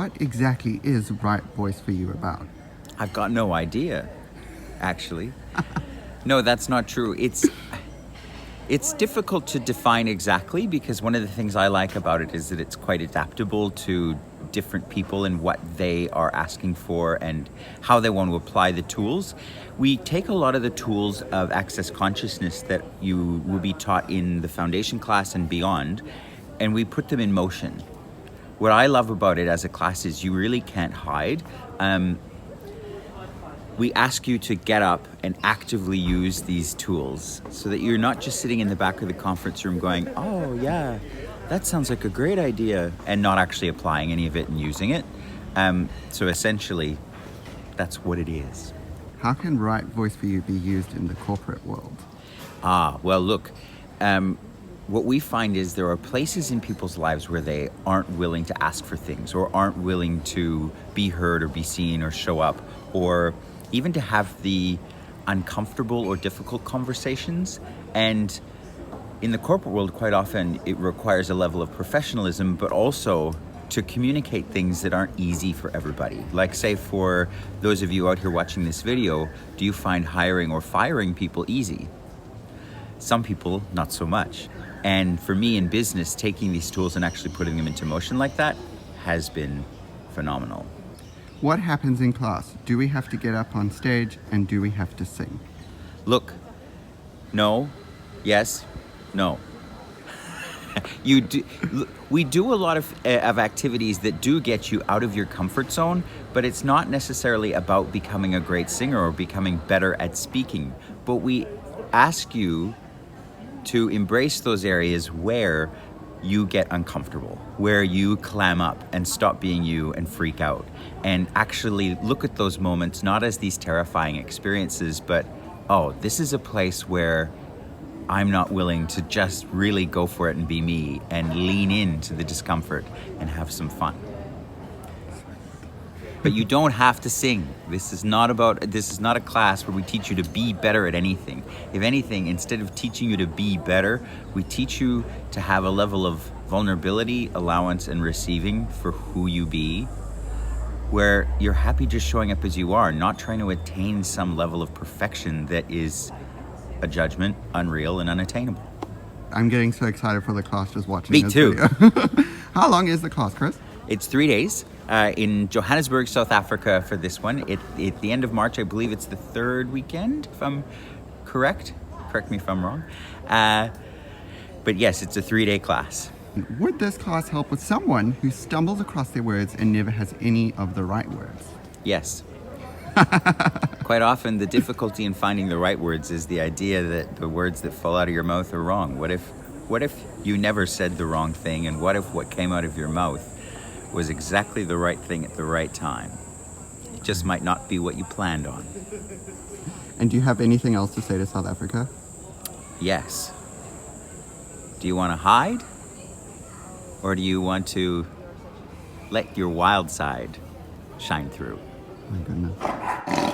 what exactly is right voice for you about? I've got no idea, actually. No, that's not true. It's difficult to define exactly, because one of the things I like about it is that it's quite adaptable to different people and what they are asking for and how they want to apply the tools. We take a lot of the tools of access consciousness that you will be taught in the foundation class and beyond, and we put them in motion. What I love about it as a class is you really can't hide. We ask you to get up and actively use these tools so that you're not just sitting in the back of the conference room going, oh yeah, that sounds like a great idea, and not actually applying any of it and using it. So essentially, that's what it is. How can right voice for you be used in the corporate world? Well, look, what we find is there are places in people's lives where they aren't willing to ask for things, or aren't willing to be heard or be seen or show up, or even to have the uncomfortable or difficult conversations. And in the corporate world, quite often it requires a level of professionalism, but also to communicate things that aren't easy for everybody. Like, say, for those of you out here watching this video, do you find hiring or firing people easy? Some people, not so much. And for me in business, taking these tools and actually putting them into motion like that has been phenomenal. What happens in class? Do we have to get up on stage, and do we have to sing? Look, no, yes, no. We do a lot of activities that do get you out of your comfort zone, but it's not necessarily about becoming a great singer or becoming better at speaking. But we ask you to embrace those areas where you get uncomfortable, where you clam up and stop being you and freak out, and actually look at those moments not as these terrifying experiences, but, oh, this is a place where I'm not willing to just really go for it and be me and lean into the discomfort and have some fun. But you don't have to sing. This is not a class where we teach you to be better at anything. If anything, instead of teaching you to be better, we teach you to have a level of vulnerability, allowance, and receiving for who you be, where you're happy just showing up as you are, not trying to attain some level of perfection that is a judgment, unreal, and unattainable. I'm getting so excited for the class just watching Me this too. video. How long is the class, Chris? It's 3 days in Johannesburg, South Africa for this one. At the end of March, I believe it's the third weekend, if I'm correct. Correct me if I'm wrong. But yes, it's a 3-day class. Would this class help with someone who stumbles across their words and never has any of the right words? Yes. Quite often, the difficulty in finding the right words is the idea that the words that fall out of your mouth are wrong. What if you never said the wrong thing, and what if what came out of your mouth was exactly the right thing at the right time? It just might not be what you planned on. And do you have anything else to say to South Africa? Yes. Do you want to hide? Or do you want to let your wild side shine through? My goodness.